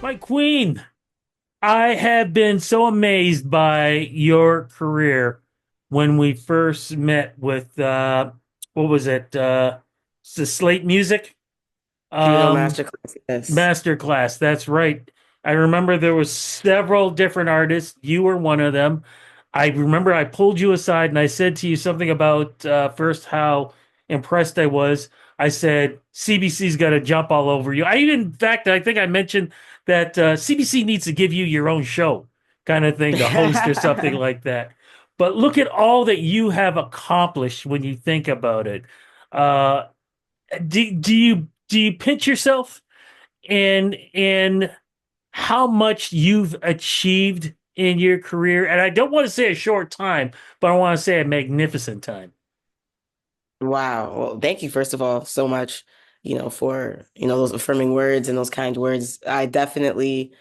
My queen, I have been so amazed by your career when we first met with what was it? The Slate Music Juno um Masterclass, yes. Masterclass. That's right. I remember there was several different artists. You were one of them. I remember I pulled you aside and I said to you something about first how impressed I was. I said CBC's got to jump all over you. In fact, I think I mentioned that CBC needs to give you your own show, kind of thing, to host or something like that. But look at all that you have accomplished when you think about it. Uh, do you pinch yourself in how much you've achieved in your career? And I don't want to say a short time, but I want to say a magnificent time. Wow. Well, thank you, first of all, so much, for, those affirming words and those kind words. I definitely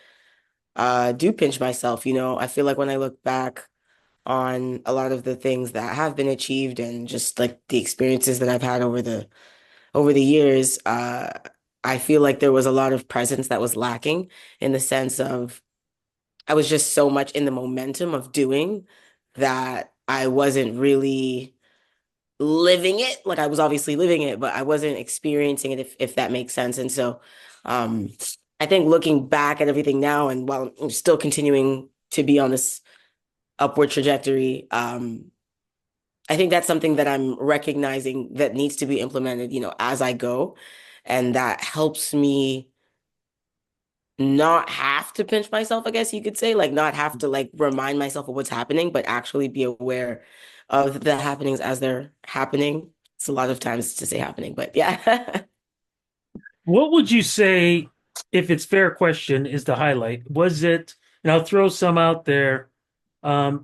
do pinch myself. I feel like when I look back on a lot of the things that have been achieved and just like the experiences that I've had over the years, I feel like there was a lot of presence that was lacking in the sense of I was just so much in the momentum of doing that I wasn't really living it. Like I was obviously living it, but I wasn't experiencing it if that makes sense. And so um I think looking back at everything now and while I'm still continuing to be on this upward trajectory, I think that's something that I'm recognizing that needs to be implemented, as I go. And that helps me not have to pinch myself, I guess you could say, like not have to like remind myself of what's happening, but actually be aware of the happenings as they're happening. It's a lot of times to say happening, but yeah. What would you say, if it's fair question, is the highlight? Was it, and I'll throw some out there,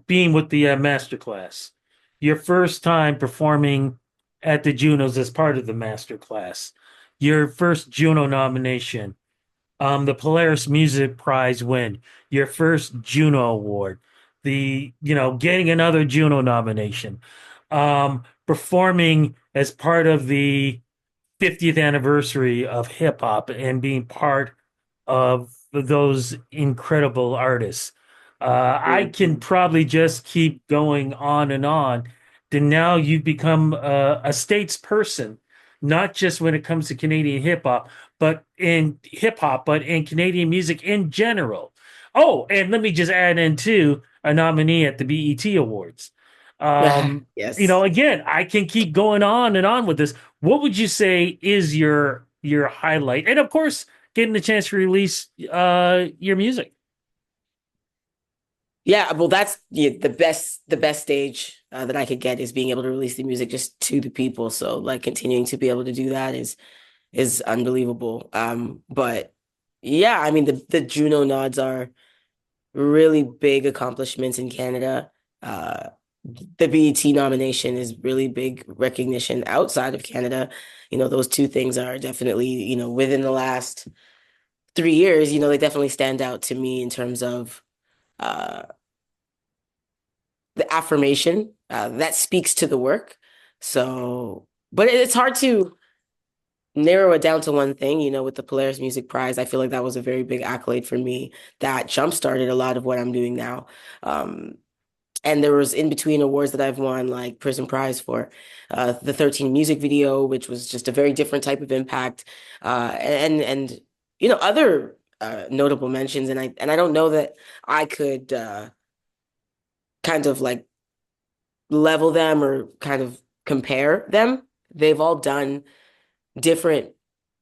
being with the master class, your first time performing at the Junos as part of the master class, your first Juno nomination, the Polaris Music Prize win, your first Juno Award, getting another Juno nomination, performing as part of the 50th anniversary of hip hop and being part of those incredible artists. I can Mhm. probably just keep going on and on. Then now you've become a statesperson, not just when it comes to Canadian hip hop, but in Canadian music in general. Oh, and let me just add in too, a nominee at the BET Awards. Yes. Again, I can keep going on and on with this. What would you say is your highlight? And of course, getting the chance to release your music. Yeah, well, that's the best stage that I could get is being able to release the music just to the people. So like continuing to be able to do that is unbelievable. But yeah, I mean the Juno nods are really big accomplishments in Canada. Uh, the BET nomination is really big recognition outside of Canada. Those two things are definitely, within the last 3 years, they definitely stand out to me in terms of uh, the affirmation that speaks to the work. So, but it's hard to narrow it down to one thing, with the Polaris Music Prize. I feel like that was a very big accolade for me that jump-started a lot of what I'm doing now. Um, And there was in between awards that I've won, like Prison Prize for the 13 music video, which was just a very different type of impact, and other notable mentions. And I don't know that I could kind of like level them or kind of compare them. They've all done different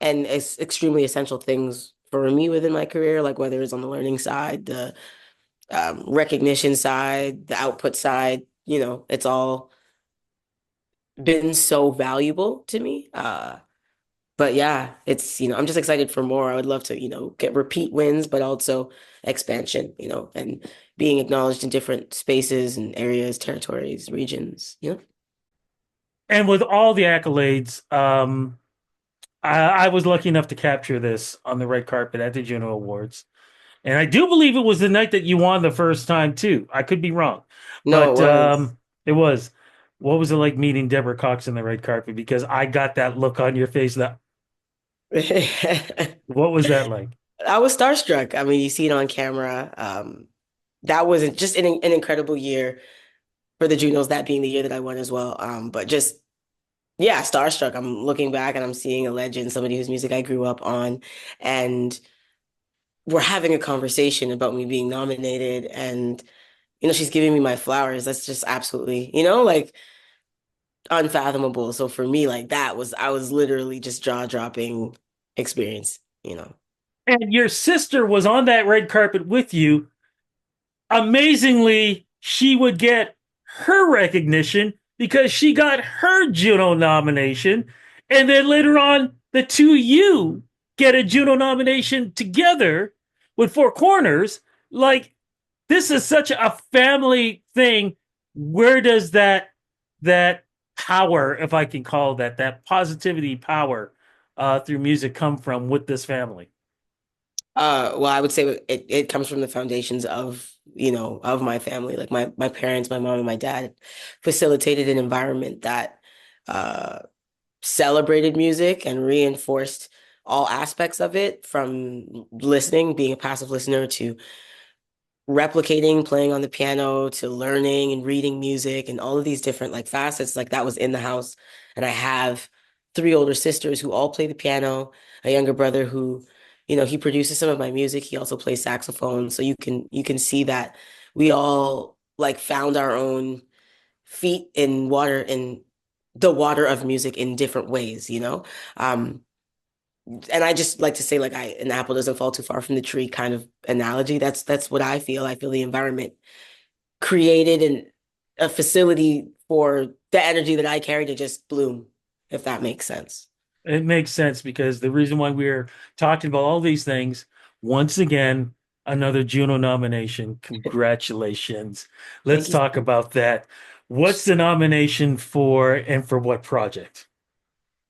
and extremely essential things for me within my career, like whether it's on the learning side, the recognition side, the output side, it's all been so valuable to me. But yeah, I'm just excited for more. I would love to, get repeat wins, but also expansion, and being acknowledged in different spaces and areas, territories, regions. And with all the accolades, I was lucky enough to capture this on the red carpet at the Juno Awards. And I do believe it was the night that you won the first time too. I could be wrong, No, it but was. it was. What was it like meeting Deborah Cox on the red carpet? Because I got that look on your face. That what was that like? I was starstruck. I mean, you see it on camera. That was just an incredible year for the Junos, that being the year that I won as well. But just yeah, starstruck. I'm looking back and I'm seeing a legend, somebody whose music I grew up on, and we're having a conversation about me being nominated, and she's giving me my flowers. That's just absolutely, like unfathomable. So for me, like that was I was literally just jaw-dropping experience. And your sister was on that red carpet with you. Amazingly, she would get her recognition because she got her Juno nomination. And then later on, the two of you get a Juno nomination together with Four Corners. Like, this is such a family thing. Where does that power, if I can call that positivity power through music come from with this family? Well, I would say it comes from the foundations of my family. Like my parents, my mom and my dad facilitated an environment that uh celebrated music and reinforced all aspects of it, from listening, being a passive listener, to replicating, playing on the piano, to learning and reading music, and all of these different like facets. Like that was in the house. And I have three older sisters who all play the piano, a younger brother who, he produces some of my music. He also plays saxophone. So you can see that we all like found our own feet in the water of music in different ways. Um, and I just like to say, like, an apple doesn't fall too far from the tree kind of analogy. That's what I feel. I feel the environment created a facility for the energy that I carry to just bloom, if that makes sense. It makes sense because the reason why we're talking about all these things, once again, another Juno nomination. Congratulations. Thank Let's you. talk about that. What's the nomination for and for what project?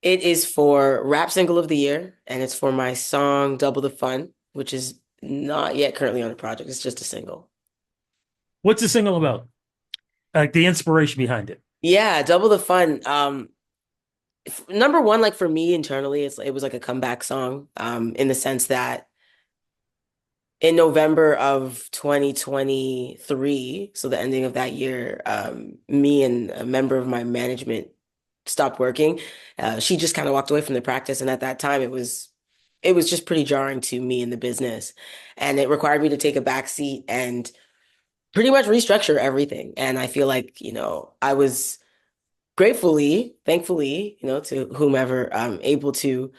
It is for Rap Single of the Year, and it's for my song Double the Fun, which is not yet currently on the project. It's just a single. What's the single about? Like the inspiration behind it. Yeah, Double the Fun. Number one, like for me internally, it was like a comeback song, in the sense that in November of 2023, so the ending of that year, me and a member of my management stopped working. She just kind of walked away from the practice, and at that time, it was just pretty jarring to me in the business, and it required me to take a back seat and pretty much restructure everything. And I feel like, I was gratefully, thankfully, to whomever, able to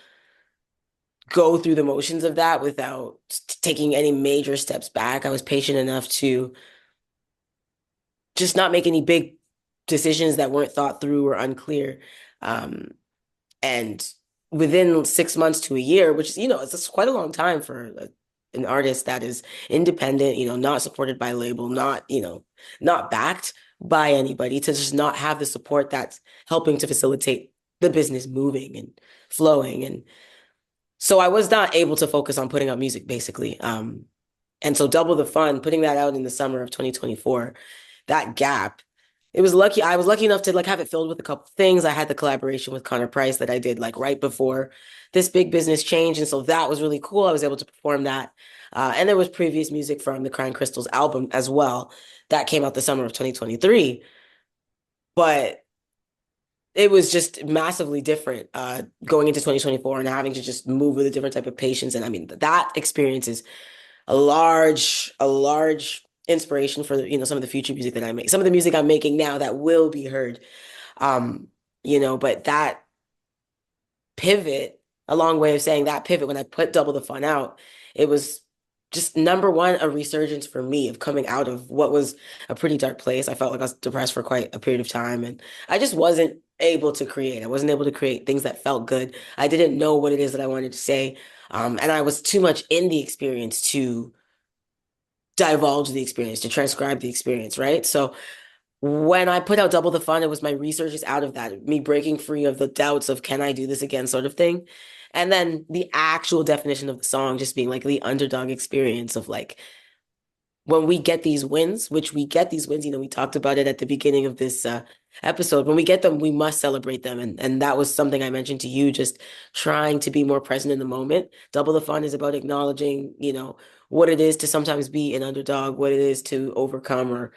go through the motions of that without taking any major steps back. I was patient enough to just not make any big decisions that weren't thought through or unclear. Um, and within 6 months to a year, which is, it's quite a long time for an artist that is independent, not supported by a label, not backed by anybody, to just not have the support that's helping to facilitate the business moving and flowing. And so I was not able to focus on putting out music, basically. And so Double the Fun, putting that out in the summer of 2024, that gap, I was lucky enough to like have it filled with a couple things. I had the collaboration with Connor Price that I did like right before this big business change. And so that was really cool. I was able to perform that. And there was previous music from the Crying Crystals album as well that came out the summer of 2023. But it was just massively different, going into 2024 and having to just move with a different type of patience. And I mean, that experience is a large inspiration for some of the future music that I make, some of the music I'm making now that will be heard. Um, but that pivot, a long way of saying that pivot, when I put Double the Fun out, it was just number one, a resurgence for me of coming out of what was a pretty dark place. I felt like I was depressed for quite a period of time, and I just wasn't able to create. I wasn't able to create things that felt good. I didn't know what it is that I wanted to say. And I was too much in the experience to divulge the experience, to transcribe the experience, right? So when I put out Double the Fun, it was my research out of that, me breaking free of the doubts of can I do this again sort of thing. And then the actual definition of the song just being like the underdog experience of like when we get these wins, which we get these wins, we talked about it at the beginning of this episode. When we get them, we must celebrate them. And that was something I mentioned to you, just trying to be more present in the moment. Double the Fun is about acknowledging, what it is to sometimes be an underdog, what it is to overcome or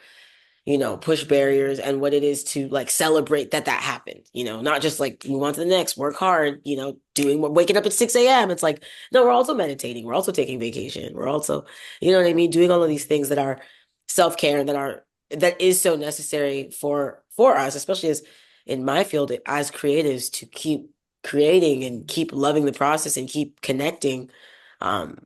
push barriers and what it is to like celebrate that happened, not just like move on to the next, work hard, waking up at 6 a.m. It's like, no, we're also meditating. We're also taking vacation. We're also, you know what I mean? Doing all of these things that are self-care and that is so necessary for us, especially as in my field as creatives to keep creating and keep loving the process and keep connecting. Um,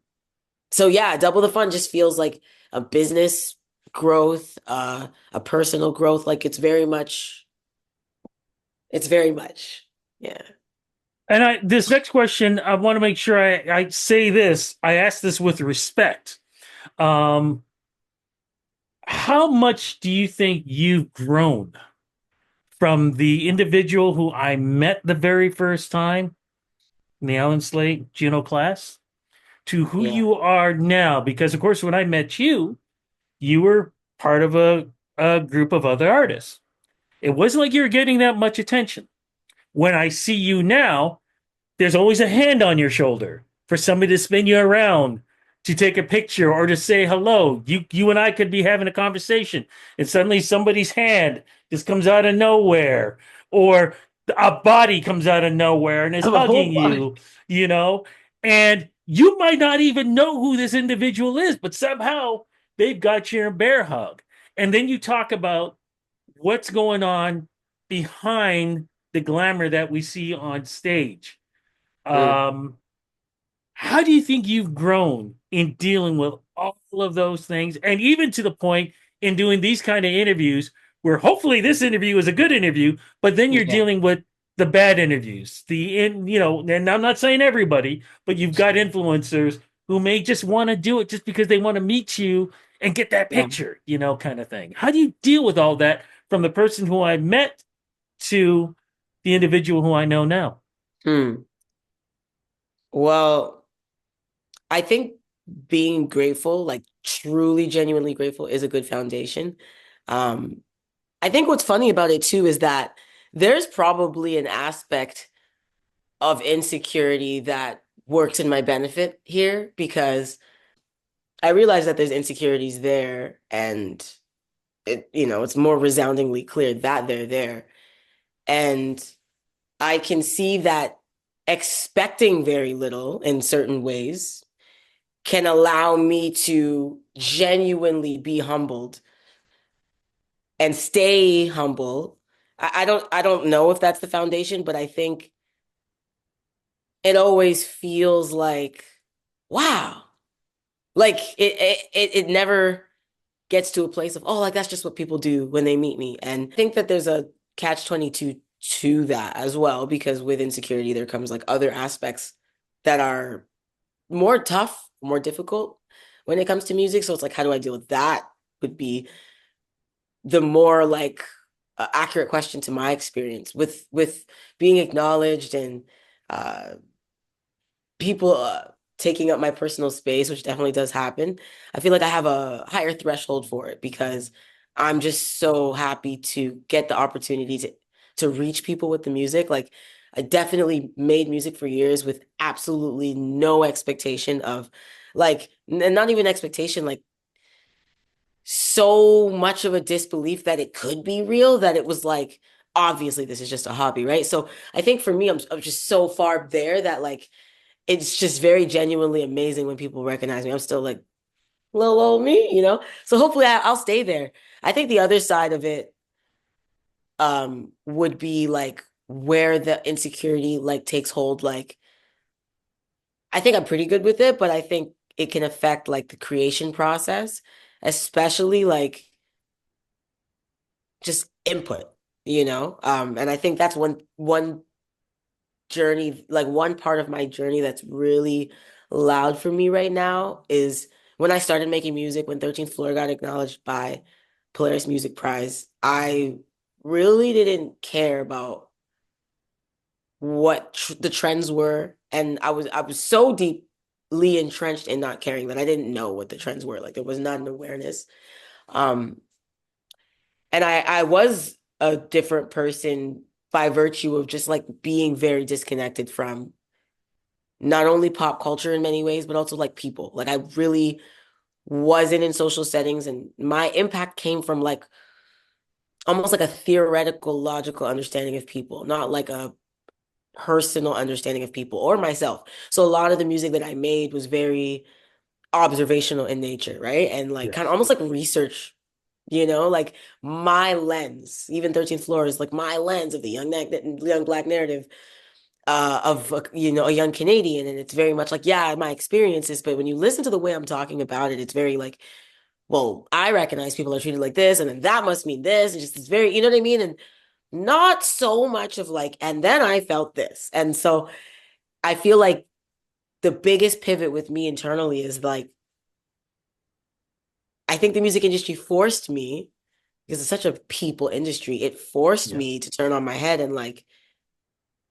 so yeah, Double the Fun just feels like a business growth, a personal growth. Like it's very much, yeah. And this next question, I want to make sure I say this. I ask this with respect. Um, how much do you think you've grown from the individual who I met the very first time in the Allen Slate Juno class to who Yeah. you are now? Because, of course, when I met you, you were part of a group of other artists. It wasn't like you were getting that much attention. When I see you now, there's always a hand on your shoulder for somebody to spin you around, to take a picture or to say hello. You and I could be having a conversation, and suddenly somebody's hand just comes out of nowhere, or a body comes out of nowhere and is I'm a hugging whole body. you, you know, and you might not even know who this individual is, but somehow they've got you in a bear hug. And then you talk about what's going on behind the glamour that we see on stage. Mm, um, how do you think you've grown in dealing with all of those things, and even to the point in doing these kind of interviews where hopefully this interview is a good interview, but then you're yeah. dealing with the bad interviews, and I'm not saying everybody, but you've got influencers who may just want to do it just because they want to meet you and get that Yeah. picture, kind of thing. How do you deal with all that from the person who I met to the individual who I know now? Hmm. Well, I think being grateful, like truly, genuinely grateful, is a good foundation. Um, I think what's funny about it too is that there's probably an aspect of insecurity that works in my benefit here because I realize that there's insecurities there and it's more resoundingly clear that they're there. And I can see that expecting very little in certain ways can allow me to genuinely be humbled and stay humble. I don't know if that's the foundation, but I think it always feels like, wow. Like it never gets to a place of, oh, like that's just what people do when they meet me. And I think that there's a catch 22 to that as well, because with insecurity, there comes like other aspects that are more tough, more difficult when it comes to music. So it's like, how do I deal with that? Would be the more like accurate question to my experience with being acknowledged and uh people taking up my personal space, which definitely does happen. I feel like I have a higher threshold for it because I'm just so happy to get the opportunity to reach people with the music. Like I definitely made music for years with absolutely no expectation of like and not even expectation, like so much of a disbelief that it could be real that it was like obviously this is just a hobby, right? So I think for me I'm just so far there that like it's just very genuinely amazing when people recognize me. I'm still like little old me, you know? So hopefully I'll stay there. I think the other side of it would be like where the insecurity like takes hold. Like I think I'm pretty good with it, but I think it can affect like the creation process, especially like just input, and I think that's one journey, like one part of my journey that's really loud for me right now is when I started making music, when 13th Floor got acknowledged by Polaris Music Prize, I really didn't care about what tr the trends were. And I was so deep. entrenched in not caring that I didn't know what the trends were. Like there was not an awareness. Um, and I was a different person by virtue of just like being very disconnected from not only pop culture in many ways, but also like people. Like I really wasn't in social settings, and my impact came from like almost like a theoretical, logical understanding of people, not like a personal understanding of people or myself. So a lot of the music that I made was very observational in nature, right? And like kind of Yes. almost like research, like my lens, even 13th Floor is like my lens of the young black narrative of a young Canadian, and it's very much like yeah, my experiences, but when you listen to the way I'm talking about it, it's very like well, I recognize people are treated like this, and then that must mean this. And just it's very, you know what I mean? And not so much of like, and then I felt this. And so I feel like the biggest pivot with me internally is like, I think the music industry forced me, because it's such a people industry, it forced Yeah. me to turn on my head and like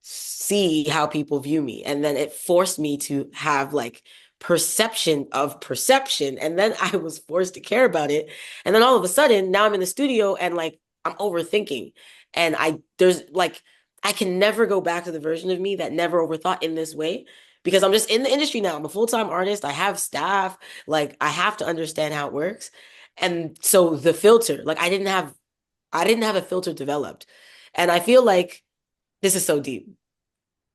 see how people view me. And then it forced me to have like perception of perception. And then I was forced to care about it. And then all of a sudden, now I'm in the studio and like I'm overthinking. And there's like, I can never go back to the version of me that never overthought in this way because I'm just in the industry now. I'm a full-time artist. I have staff. Like I have to understand how it works. And so the filter, like I didn't have a filter developed. And I feel like this is so deep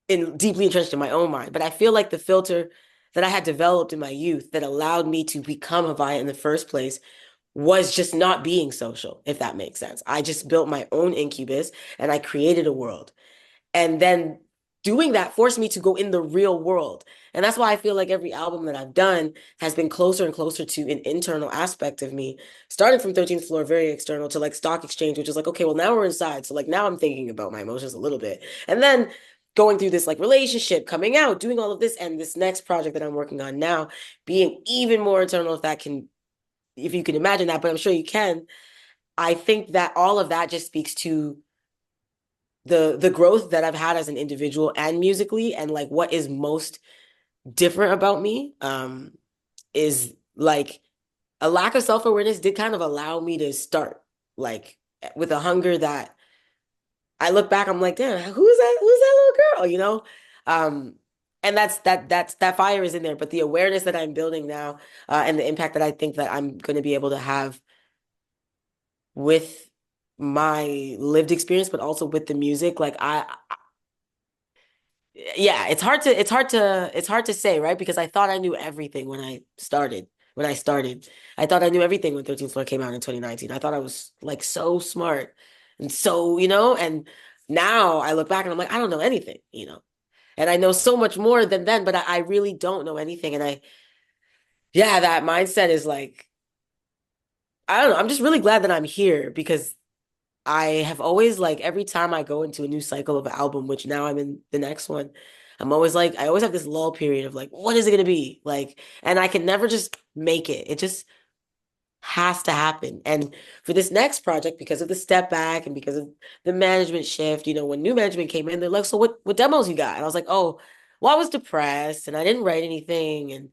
and deeply entrenched in my own mind. But I feel like the filter that I had developed in my youth that allowed me to become Haviah in the first place was just not being social, if that makes sense. I just built my own incubus and I created a world. And then doing that forced me to go in the real world. And that's why I feel like every album that I've done has been closer and closer to an internal aspect of me, starting from 13th Floor, very external, to like Stock Exchange, which is like, okay, well, now we're inside. So like now I'm thinking about my emotions a little bit. And then going through this like relationship, coming out, doing all of this, and this next project that I'm working on now, being even more internal, if you can imagine that, but I'm sure you can. I think that all of that just speaks to the growth that I've had as an individual and musically, and like what is most different about me is like a lack of self-awareness did kind of allow me to start like with a hunger that I look back, I'm like, damn, who's that little girl, um and that fire is in there, but the awareness that I'm building now, and the impact that I think that I'm going to be able to have with my lived experience, but also with the music, like yeah, it's hard to say, right? Because I thought I knew everything when I started. When I started, I thought I knew everything when 13th Floor came out in 2019. I thought I was like so smart and so, and now I look back and I'm like, I don't know anything. And I know so much more than then, but I really don't know anything. And yeah, that mindset is like, I don't know. I'm just really glad that I'm here because I have always like every time I go into a new cycle of an album, which now I'm in the next one, I'm always like I always have this lull period of like, what is it gonna be? Like, and I can never just make it. It just has to happen. And for this next project, because of the step back and because of the management shift, when new management came in, they're like, so what demos you got? And I was like, oh, well, I was depressed and I didn't write anything. And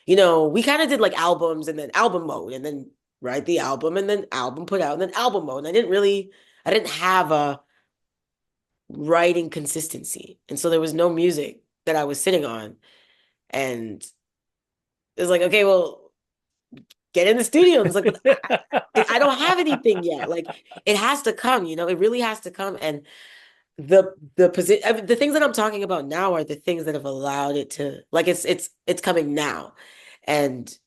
we kind of did like albums and then album mode and then write the album and then album put out and then album mode. And I didn't have a writing consistency. And so there was no music that I was sitting on. And it was like, okay, well, get in the studio. And it's like, but I don't have anything yet. Like it has to come, it really has to come. And the things that I'm talking about now are the things that have allowed it to like it's coming now. And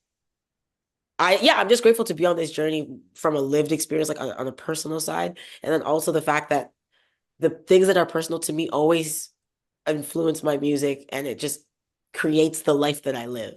I'm just grateful to be on this journey from a lived experience, like on a personal side. And then also the fact that the things that are personal to me always influence my music and it just creates the life that I live.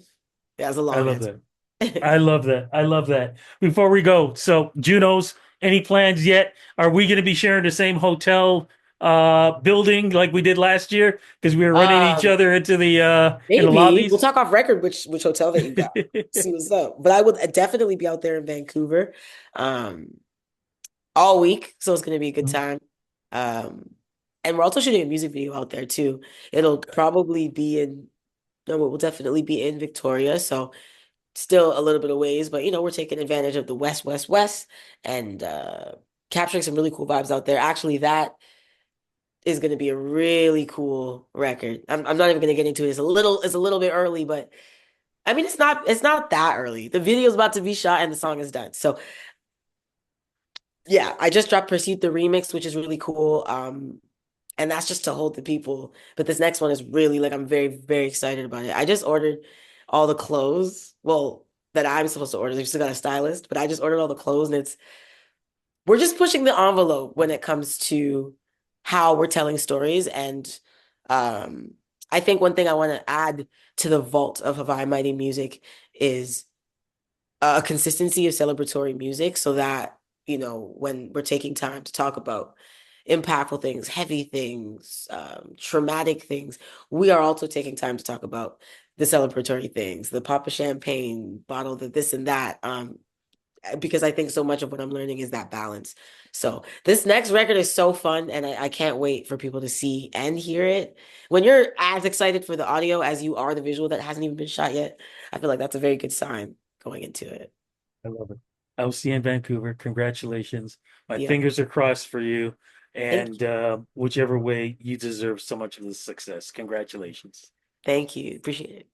That's a I long love answer. that. I love that. I love that. Before we go, so Juno's, any plans yet? Are we going to be sharing the same hotel building like we did last year? Because we were running each Um, other into the in the Maybe we'll lobbies. talk off record which hotel that you got. See what's up. But I would definitely be out there in Vancouver um all week, so it's gonna be a good time. Um and we're also shooting a music video out there too. It'll probably be in No, we'll definitely be in Victoria, so still a little bit of ways, but we're taking advantage of the West, West, West, and capturing some really cool vibes out there. Actually, that is going to be a really cool record. I'm not even going to get into it. It's a little bit early, but I mean, it's not that early. The video's about to be shot and the song is done. So yeah, I just dropped Proceed the remix, which is really cool. And that's just to hold the people. But this next one is really like I'm very, very excited about it. I just ordered all the clothes. Well, that I'm supposed to order. They still got a stylist, but I just ordered all the clothes and it's we're just pushing the envelope when it comes to how we're telling stories. And um I think one thing I want to add to the vault of Haviah Mighty music is a consistency of celebratory music so that, when we're taking time to talk about impactful things, heavy things, traumatic things, we are also taking time to talk about the celebratory things, the pop of champagne, bottle, the this and that. Because I think so much of what I'm learning is that balance. So this next record is so fun, and I can't wait for people to see and hear it. When you're as excited for the audio as you are the visual that hasn't even been shot yet, I feel like that's a very good sign going into it. I love it. I'll see you in Vancouver. Congratulations. My Yep. fingers are crossed for you. Thank And you. whichever way, you deserve so much of the success. Congratulations. Thank you. Appreciate it.